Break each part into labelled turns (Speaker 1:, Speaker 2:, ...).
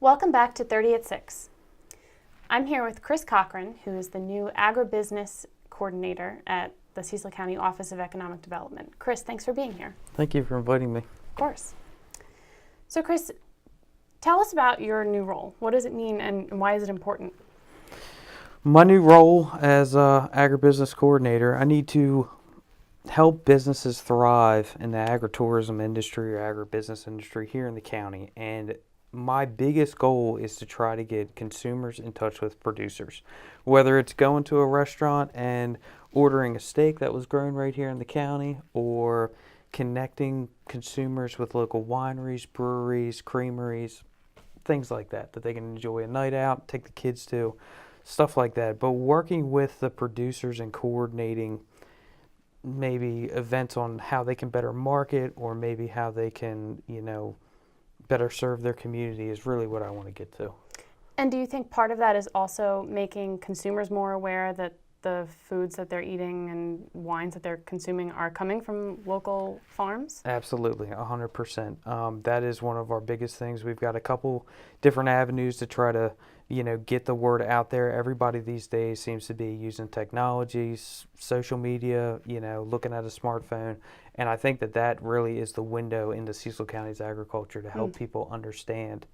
Speaker 1: Welcome back to 30 at 6. I'm here with Chris Cochran, who is the new agribusiness coordinator at the Cecil County Office of Economic Development. Chris, thanks for being here.
Speaker 2: Thank you for inviting me.
Speaker 1: Of course. So Chris, tell us about your new role. What does it mean and why is it important?
Speaker 2: My new role as agribusiness coordinator, I need to help businesses thrive in the agritourism industry or agribusiness industry here in the county. And my biggest goal is to try to get consumers in touch with producers, whether it's going to a restaurant and ordering a steak that was grown right here in the county, or connecting consumers with local wineries, breweries, creameries, things like that they can enjoy a night out, take the kids to, stuff like that. But working with the producers and coordinating maybe events on how they can better market, or maybe how they can, better serve their community is really what I want to get to.
Speaker 1: And do you think part of that is also making consumers more aware that the foods that they're eating and wines that they're consuming are coming from local farms?
Speaker 2: Absolutely, 100%. That is one of our biggest things. We've got a couple different avenues to try to, get the word out there. Everybody these days seems to be using technologies, social media, looking at a smartphone. And I think that really is the window into Cecil County's agriculture to help people understand,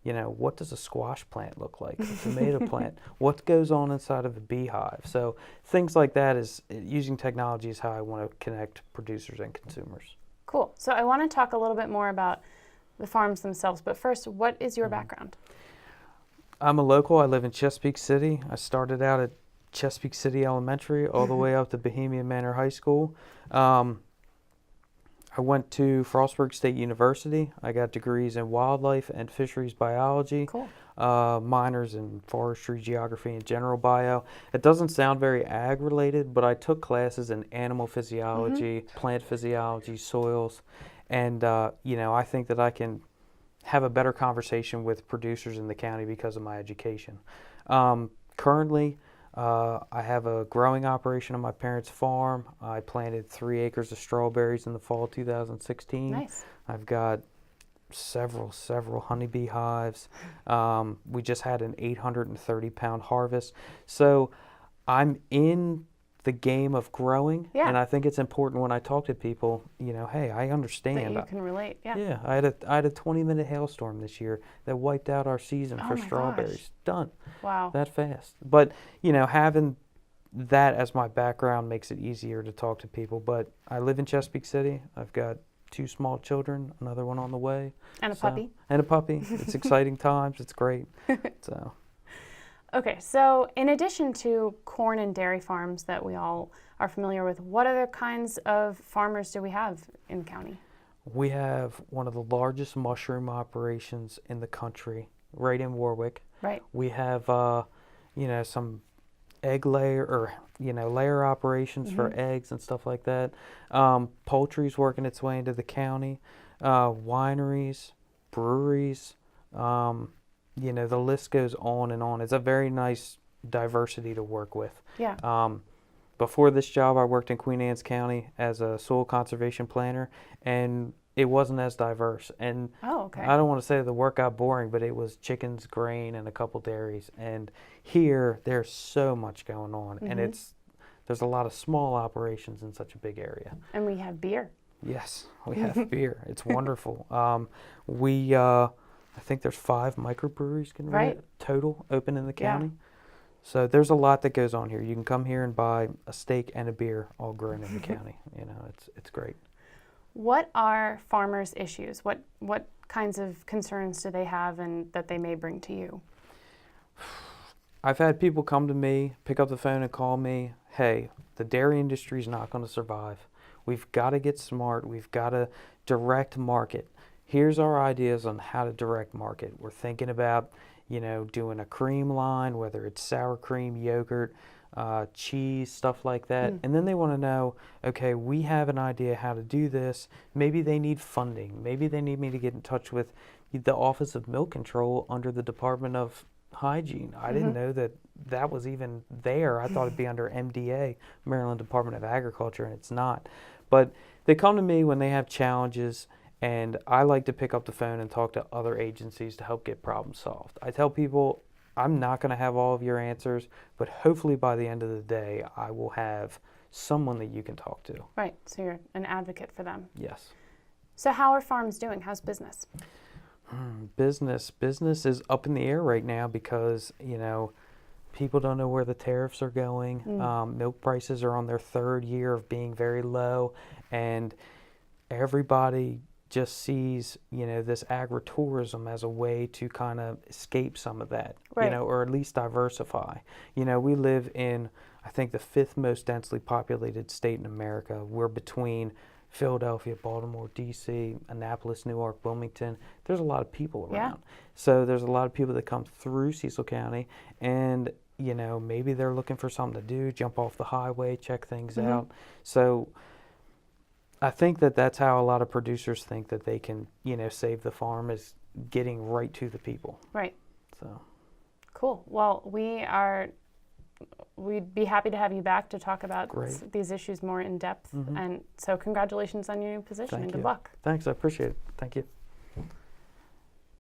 Speaker 2: what does a squash plant look like, a tomato plant, what goes on inside of a beehive. So things like that is using technology is how I want to connect producers and consumers.
Speaker 1: Cool. So I want to talk a little bit more about the farms themselves, but first, what is your background?
Speaker 2: I'm a local. I live in Chesapeake City. I started out at Chesapeake City Elementary all the way up to Bohemian Manor High School. I went to Frostburg State University. I got degrees in wildlife and fisheries biology.
Speaker 1: Cool.
Speaker 2: Minors in forestry, geography, and general bio. It doesn't sound very ag-related, but I took classes in animal physiology, plant physiology, soils, and I think that I can have a better conversation with producers in the county because of my education. Currently, I have a growing operation on my parents' farm. I planted 3 acres of strawberries in the fall 2016.
Speaker 1: Nice.
Speaker 2: I've got several honeybee hives. We just had an 830-pound harvest. So I'm in the game of growing, and I think it's important when I talk to people, hey, I understand.
Speaker 1: That you can relate, yeah.
Speaker 2: Yeah, I had a 20-minute hailstorm this year that wiped out our season for strawberries.
Speaker 1: Gosh.
Speaker 2: Done.
Speaker 1: Wow.
Speaker 2: That fast. But, having that as my background makes it easier to talk to people. But I live in Chesapeake City. I've got 2 small children, another one on the way.
Speaker 1: And a puppy.
Speaker 2: And a puppy. It's exciting times. It's great. So.
Speaker 1: Okay, so in addition to corn and dairy farms that we all are familiar with, what other kinds of farmers do we have in the county?
Speaker 2: We have one of the largest mushroom operations in the country, right in Warwick.
Speaker 1: Right.
Speaker 2: We have, some egg layer or, layer operations for eggs and stuff like that. Poultry's working its way into the county. Wineries, breweries, the list goes on and on. It's a very nice diversity to work with.
Speaker 1: Yeah.
Speaker 2: Before this job, I worked in Queen Anne's County as a soil conservation planner, and it wasn't as diverse. And I don't want to say the work got boring, but it was chickens, grain, and a couple dairies. And here, there's so much going on, and there's a lot of small operations in such a big area.
Speaker 1: And we have beer.
Speaker 2: Yes, we have beer. It's wonderful. I think there's 5 microbreweries total open in the county.
Speaker 1: Yeah.
Speaker 2: So there's a lot that goes on here. You can come here and buy a steak and a beer all grown in the county. It's great.
Speaker 1: What are farmers' issues? What kinds of concerns do they have and that they may bring to you?
Speaker 2: I've had people come to me, pick up the phone and call me, hey, the dairy industry is not going to survive. We've got to get smart. We've got to direct market. Here's our ideas on how to direct market. We're thinking about, doing a cream line, whether it's sour cream, yogurt, cheese, stuff like that. And then they want to know, okay, we have an idea how to do this. Maybe they need funding. Maybe they need me to get in touch with the Office of Milk Control under the Department of Hygiene. I didn't know that was even there. I thought it'd be under MDA, Maryland Department of Agriculture, and it's not. But they come to me when they have challenges, And I like to pick up the phone and talk to other agencies to help get problems solved. I tell people I'm not going to have all of your answers, but hopefully by the end of the day, I will have someone that you can talk to.
Speaker 1: Right, so you're an advocate for them.
Speaker 2: Yes.
Speaker 1: So how are farms doing? How's business?
Speaker 2: Business is up in the air right now because, people don't know where the tariffs are going. Milk prices are on their third year of being very low, and everybody just sees, this agritourism as a way to kind of escape some of that,
Speaker 1: Right.
Speaker 2: or at least diversify. We live in, I think, the fifth most densely populated state in America. We're between Philadelphia, Baltimore, D.C., Annapolis, Newark, Wilmington. There's a lot of people around.
Speaker 1: Yeah.
Speaker 2: So there's a lot of people that come through Cecil County, and, maybe they're looking for something to do, jump off the highway, check things out. So I think that that's how a lot of producers think that they can, save the farm, is getting right to the people.
Speaker 1: Right.
Speaker 2: So
Speaker 1: Cool. Well, we'd be happy to have you back to talk about these issues more in depth. And so congratulations on your new position and good luck.
Speaker 2: Thanks. I appreciate it. Thank you.